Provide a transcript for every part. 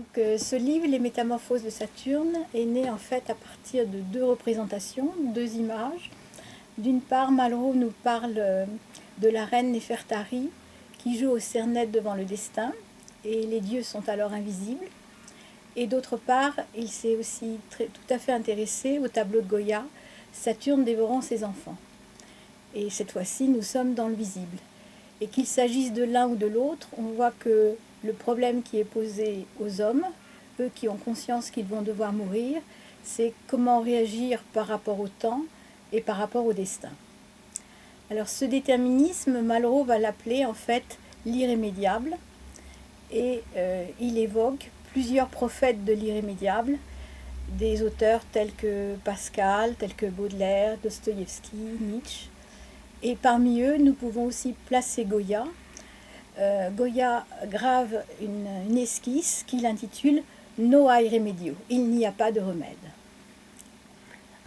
Donc ce livre, Les Métamorphoses de Saturne, est né en fait à partir de deux représentations, deux images. D'une part, Malraux nous parle de la reine Néfertari qui joue au cernet devant le destin, et les dieux sont alors invisibles. Et d'autre part, il s'est aussi tout à fait intéressé au tableau de Goya, Saturne dévorant ses enfants. Et cette fois-ci, nous sommes dans le visible. Et qu'il s'agisse de l'un ou de l'autre, on voit que le problème qui est posé aux hommes, eux qui ont conscience qu'ils vont devoir mourir, c'est comment réagir par rapport au temps et par rapport au destin. Alors ce déterminisme, Malraux va l'appeler en fait l'irrémédiable, et il évoque plusieurs prophètes de l'irrémédiable, des auteurs tels que Pascal, tels que Baudelaire, Dostoïevski, Nietzsche. Et parmi eux, nous pouvons aussi placer Goya. Goya grave une esquisse qu'il intitule No hay remedio, il n'y a pas de remède.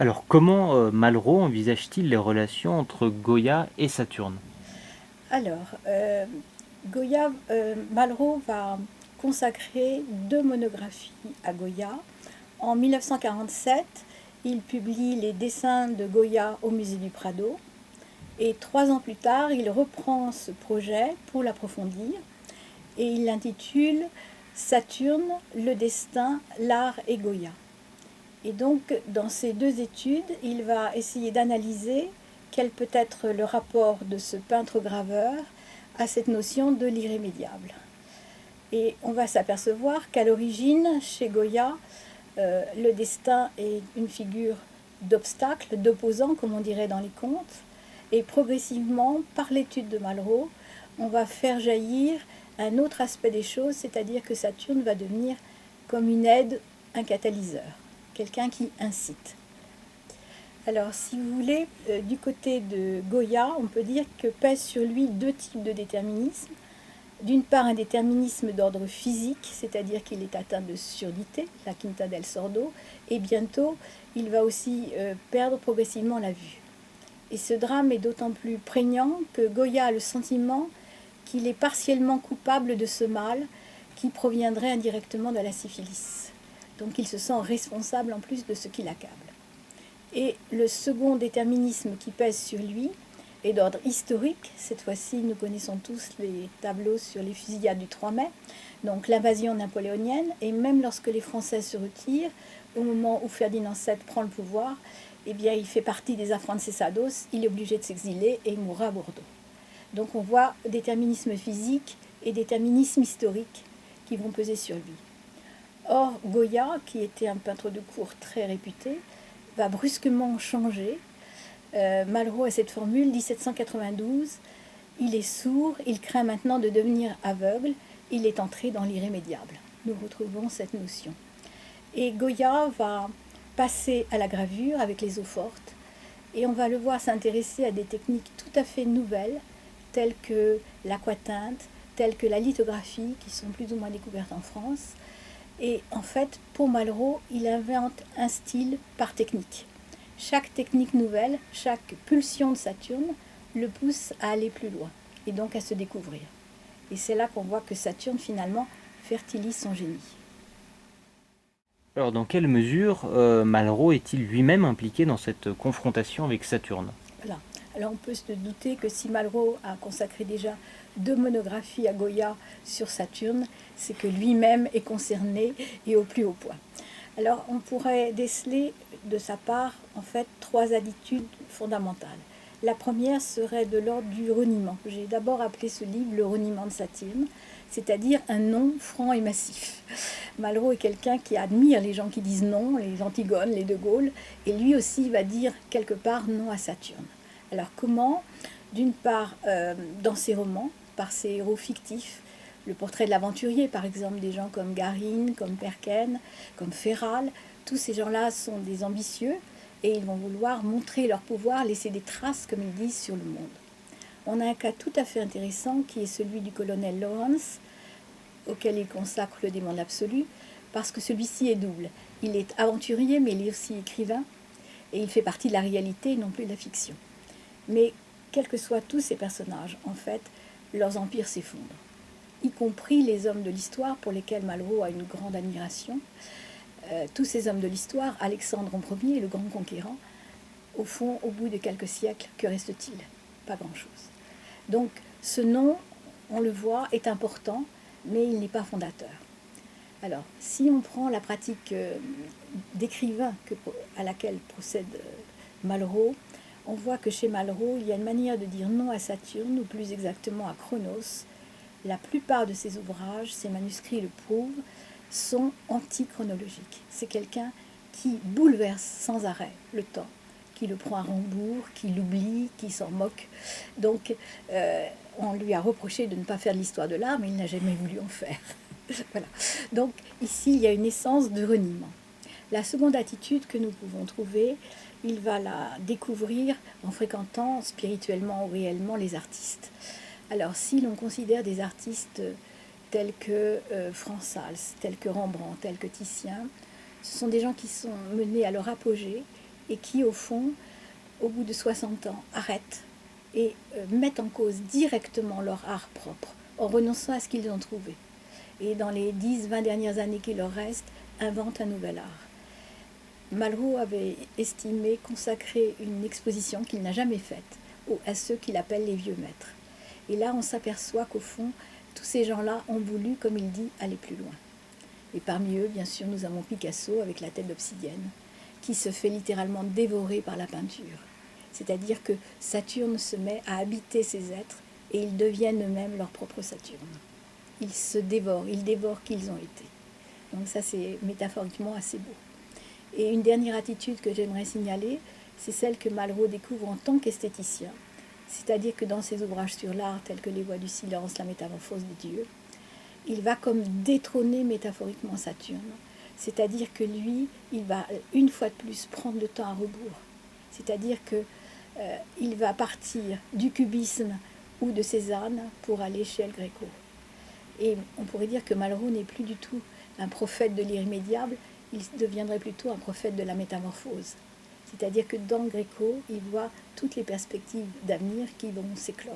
Alors comment Malraux envisage-t-il les relations entre Goya et Saturne? Alors, Malraux va consacrer deux monographies à Goya. En 1947, il publie les dessins de Goya au musée du Prado. Et 3 ans plus tard, il reprend ce projet pour l'approfondir et il l'intitule Saturne, le destin, l'art et Goya. Et donc, dans ces deux études, il va essayer d'analyser quel peut être le rapport de ce peintre-graveur à cette notion de l'irrémédiable. Et on va s'apercevoir qu'à l'origine, chez Goya, le destin est une figure d'obstacle, d'opposant, comme on dirait dans les contes. Et progressivement, par l'étude de Malraux, on va faire jaillir un autre aspect des choses, c'est-à-dire que Saturne va devenir comme une aide, un catalyseur, quelqu'un qui incite. Alors, si vous voulez, du côté de Goya, on peut dire que pèsent sur lui deux types de déterminisme. D'une part, un déterminisme d'ordre physique, c'est-à-dire qu'il est atteint de surdité, la quinta del sordo, et bientôt, il va aussi perdre progressivement la vue. Et ce drame est d'autant plus prégnant que Goya a le sentiment qu'il est partiellement coupable de ce mal qui proviendrait indirectement de la syphilis. Donc il se sent responsable en plus de ce qui l'accable. Et le second déterminisme qui pèse sur lui est d'ordre historique. Cette fois-ci, nous connaissons tous les tableaux sur les fusillades du 3 mai, donc l'invasion napoléonienne, et même lorsque les Français se retirent, au moment où Ferdinand VII prend le pouvoir, eh bien, il fait partie des afrancesados, il est obligé de s'exiler et il mourra à Bordeaux. Donc on voit déterminisme physique et déterminisme historique qui vont peser sur lui. Or, Goya, qui était un peintre de cour très réputé, va brusquement changer. Malraux a cette formule, 1792, il est sourd, il craint maintenant de devenir aveugle, il est entré dans l'irrémédiable. Nous retrouvons cette notion. Et Goya va passer à la gravure avec les eaux fortes, et on va le voir s'intéresser à des techniques tout à fait nouvelles, telles que l'aquatinte, telles que la lithographie, qui sont plus ou moins découvertes en France. Et en fait, pour Malraux, il invente un style par technique. Chaque technique nouvelle, chaque pulsion de Saturne le pousse à aller plus loin, et donc à se découvrir. Et c'est là qu'on voit que Saturne, finalement, fertilise son génie. Alors dans quelle mesure Malraux est-il lui-même impliqué dans cette confrontation avec Saturne? Voilà. Alors on peut se douter que si Malraux a consacré déjà 2 monographies à Goya sur Saturne, c'est que lui-même est concerné et au plus haut point. Alors on pourrait déceler de sa part en fait 3 attitudes fondamentales. La première serait de l'ordre du reniement. J'ai d'abord appelé ce livre Le reniement de Saturne, c'est-à-dire un non franc et massif. Malraux est quelqu'un qui admire les gens qui disent non, les Antigone, les De Gaulle, et lui aussi va dire quelque part non à Saturne. Alors comment? D'une part, dans ses romans, par ses héros fictifs, le portrait de l'aventurier par exemple, des gens comme Garine, comme Perken, comme Féral, tous ces gens-là sont des ambitieux et ils vont vouloir montrer leur pouvoir, laisser des traces, comme ils disent, sur le monde. On a un cas tout à fait intéressant qui est celui du colonel Lawrence, auquel il consacre Le démon de l'absolu, parce que celui-ci est double. Il est aventurier, mais il est aussi écrivain, et il fait partie de la réalité et non plus de la fiction. Mais quels que soient tous ces personnages, en fait, leurs empires s'effondrent. y compris les hommes de l'histoire pour lesquels Malraux a une grande admiration. Tous ces hommes de l'histoire, Alexandre Ier, le grand conquérant, au fond, au bout de quelques siècles, que reste-t-il? Pas grand-chose. Donc ce nom, on le voit, est important, mais il n'est pas fondateur. Alors, si on prend la pratique d'écrivain à laquelle procède Malraux, on voit que chez Malraux, il y a une manière de dire non à Saturne, ou plus exactement à Chronos. La plupart de ses ouvrages, ses manuscrits le prouvent, sont antichronologiques. C'est quelqu'un qui bouleverse sans arrêt le temps, qui le prend à rebours, qui l'oublie, qui s'en moque. Donc, on lui a reproché de ne pas faire de l'histoire de l'art, mais il n'a jamais voulu en faire. Voilà. Donc, ici, il y a une essence de reniement. La seconde attitude que nous pouvons trouver, il va la découvrir en fréquentant spirituellement ou réellement les artistes. Alors, si l'on considère des artistes tels que Frans Hals, tels que Rembrandt, tels que Titien, ce sont des gens qui sont menés à leur apogée et qui, au fond, au bout de 60 ans, arrêtent et mettent en cause directement leur art propre, en renonçant à ce qu'ils ont trouvé. Et dans les 10-20 dernières années qui leur restent, inventent un nouvel art. Malraux avait estimé consacrer une exposition qu'il n'a jamais faite à ceux qu'il appelle les vieux maîtres. Et là, on s'aperçoit qu'au fond, tous ces gens-là ont voulu, comme il dit, aller plus loin. Et parmi eux, bien sûr, nous avons Picasso avec la tête d'obsidienne, qui se fait littéralement dévorer par la peinture. C'est-à-dire que Saturne se met à habiter ces êtres et ils deviennent eux-mêmes leur propre Saturne. Ils se dévorent, ils dévorent qui ils ont été. Donc ça, c'est métaphoriquement assez beau. Et une dernière attitude que j'aimerais signaler, c'est celle que Malraux découvre en tant qu'esthéticien. C'est-à-dire que dans ses ouvrages sur l'art, tels que Les Voix du silence, La métamorphose de Dieu, il va comme détrôner métaphoriquement Saturne. C'est-à-dire que lui, il va une fois de plus prendre le temps à rebours. C'est-à-dire qu'il va partir du cubisme ou de Cézanne pour aller chez El Greco. Et on pourrait dire que Malraux n'est plus du tout un prophète de l'irrémédiable, il deviendrait plutôt un prophète de la métamorphose. C'est-à-dire que dans Greco, il voit toutes les perspectives d'avenir qui vont s'éclore.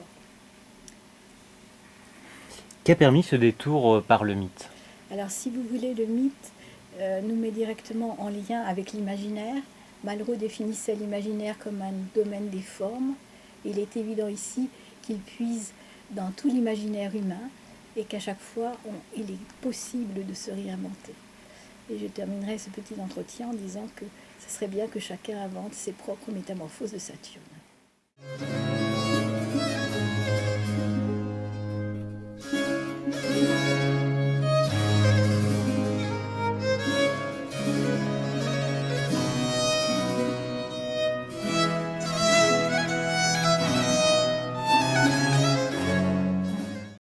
Qu'a permis ce détour par le mythe? Alors si vous voulez, le mythe nous met directement en lien avec l'imaginaire. Malraux définissait l'imaginaire comme un domaine des formes. Il est évident ici qu'il puise dans tout l'imaginaire humain et qu'à chaque fois, il est possible de se réinventer. Et je terminerai ce petit entretien en disant que ce serait bien que chacun invente ses propres métamorphoses de Saturne.